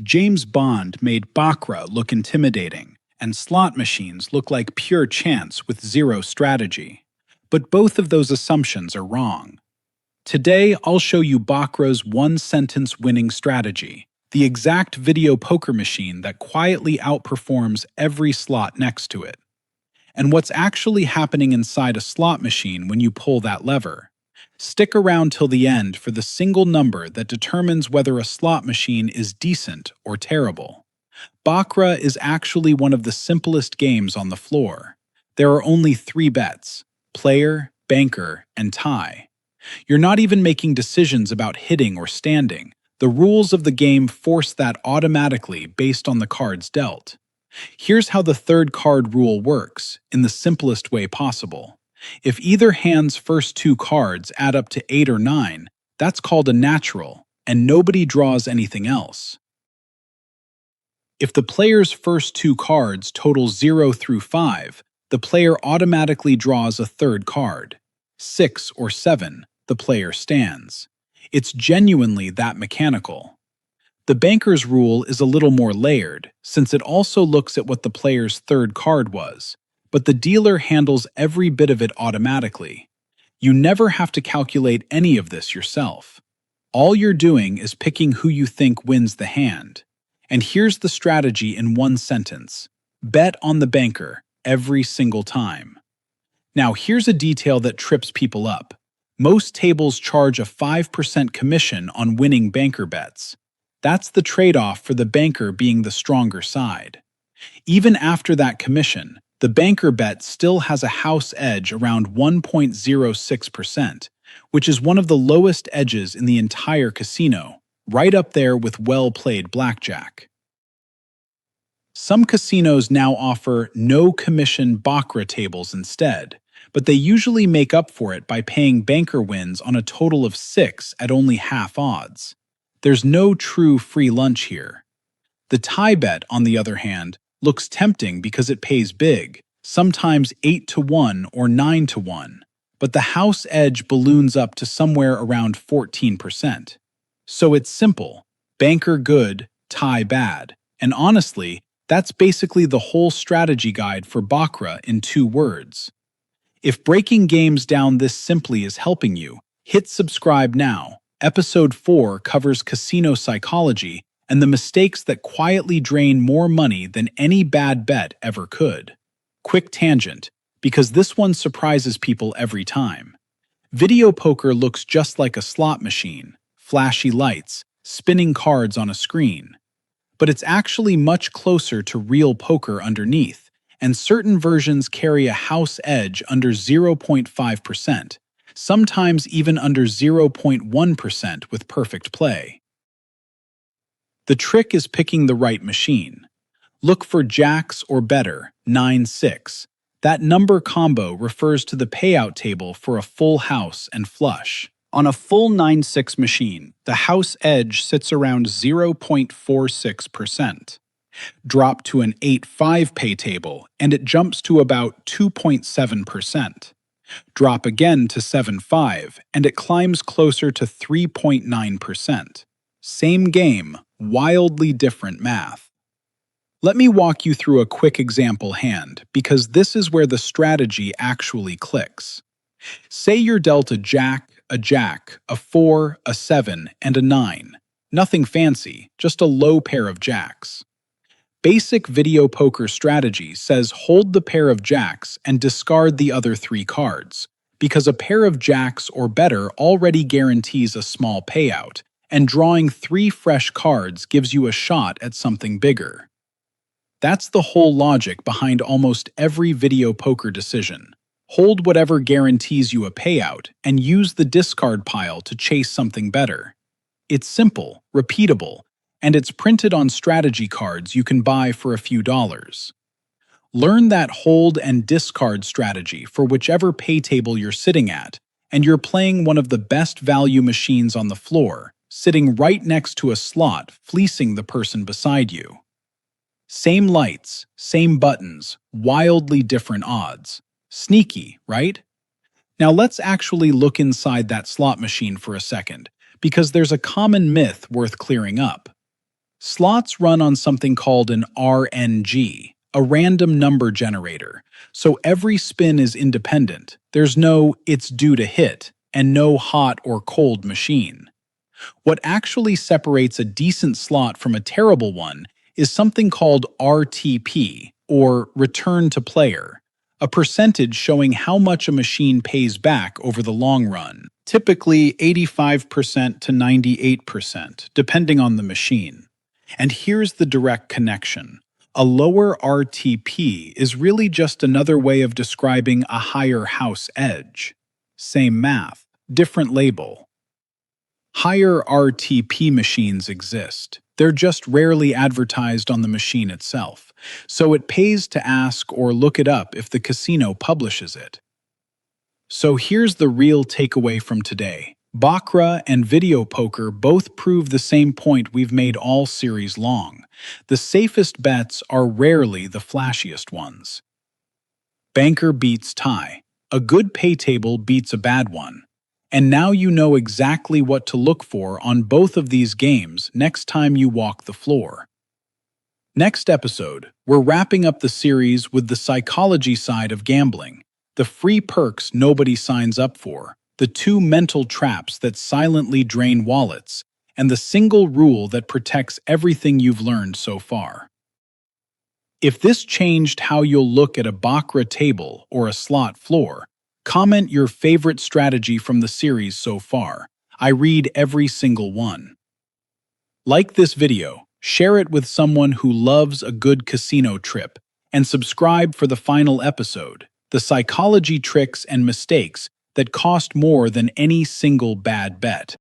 James Bond made Baccarat look intimidating, and slot machines look like pure chance with zero strategy. But both of those assumptions are wrong. Today, I'll show you Baccarat's one-sentence winning strategy, the exact video poker machine that quietly outperforms every slot next to it. And what's actually happening inside a slot machine when you pull that lever. Stick around till the end for the single number that determines whether a slot machine is decent or terrible. Baccarat is actually one of the simplest games on the floor. There are only 3 bets: player, banker, and tie. You're not even making decisions about hitting or standing. The rules of the game force that automatically based on the cards dealt. Here's how the third card rule works, in the simplest way possible. If either hand's first 2 cards add up to 8 or 9, that's called a natural, and nobody draws anything else. If the player's first 2 cards total 0 through 5, the player automatically draws a third card. 6 or 7, the player stands. It's genuinely that mechanical. The banker's rule is a little more layered, since it also looks at what the player's third card was, but the dealer handles every bit of it automatically. You never have to calculate any of this yourself. All you're doing is picking who you think wins the hand. And here's the strategy in one sentence. Bet on the banker every single time. Now here's a detail that trips people up. Most tables charge a 5% commission on winning banker bets. That's the trade-off for the banker being the stronger side. Even after that commission, the banker bet still has a house edge around 1.06%, which is one of the lowest edges in the entire casino, right up there with well-played blackjack. Some casinos now offer no-commission Baccarat tables instead, but they usually make up for it by paying banker wins on a total of 6 at only half odds. There's no true free lunch here. The tie bet, on the other hand, looks tempting because it pays big, sometimes 8 to 1 or 9 to 1, but the house edge balloons up to somewhere around 14%. So it's simple: banker good, tie bad, and honestly, that's basically the whole strategy guide for Baccarat in 2 words. If breaking games down this simply is helping you, hit subscribe now. Episode 4 covers casino psychology and the mistakes that quietly drain more money than any bad bet ever could. Quick tangent, because this one surprises people every time. Video poker looks just like a slot machine, flashy lights, spinning cards on a screen. But it's actually much closer to real poker underneath, and certain versions carry a house edge under 0.5%. Sometimes even under 0.1% with perfect play. The trick is picking the right machine. Look for jacks or better, 9-6. That number combo refers to the payout table for a full house and flush. On a full 9-6 machine, the house edge sits around 0.46%. Drop to an 8-5 pay table, and it jumps to about 2.7%. Drop again to 7-5, and it climbs closer to 3.9%. Same game, wildly different math. Let me walk you through a quick example hand, because this is where the strategy actually clicks. Say you're dealt a jack, a 4, a 7, and a 9. Nothing fancy, just a low pair of jacks. Basic video poker strategy says hold the pair of jacks and discard the other 3 cards, because a pair of jacks or better already guarantees a small payout, and drawing 3 fresh cards gives you a shot at something bigger. That's the whole logic behind almost every video poker decision. Hold whatever guarantees you a payout and use the discard pile to chase something better. It's simple, repeatable, and it's printed on strategy cards you can buy for a few dollars. Learn that hold and discard strategy for whichever pay table you're sitting at, and you're playing one of the best value machines on the floor, sitting right next to a slot fleecing the person beside you. Same lights, same buttons, wildly different odds. Sneaky, right? Now let's actually look inside that slot machine for a second, because there's a common myth worth clearing up. Slots run on something called an RNG, a random number generator, so every spin is independent. There's no "it's due to hit" and no hot or cold machine. What actually separates a decent slot from a terrible one is something called RTP, or return to player, a percentage showing how much a machine pays back over the long run, typically 85% to 98%, depending on the machine. And here's the direct connection. A lower RTP is really just another way of describing a higher house edge. Same math, different label. Higher RTP machines exist. They're just rarely advertised on the machine itself, so it pays to ask or look it up if the casino publishes it. So here's the real takeaway from today. Baccarat and video poker both prove the same point we've made all series long. The safest bets are rarely the flashiest ones. Banker beats tie. A good pay table beats a bad one. And now you know exactly what to look for on both of these games next time you walk the floor. Next episode, we're wrapping up the series with the psychology side of gambling, the free perks nobody signs up for, the two mental traps that silently drain wallets, and the single rule that protects everything you've learned so far. If this changed how you'll look at a baccarat table or a slot floor, comment your favorite strategy from the series so far. I read every single one. Like this video, share it with someone who loves a good casino trip, and subscribe for the final episode, the psychology tricks and mistakes that cost more than any single bad bet.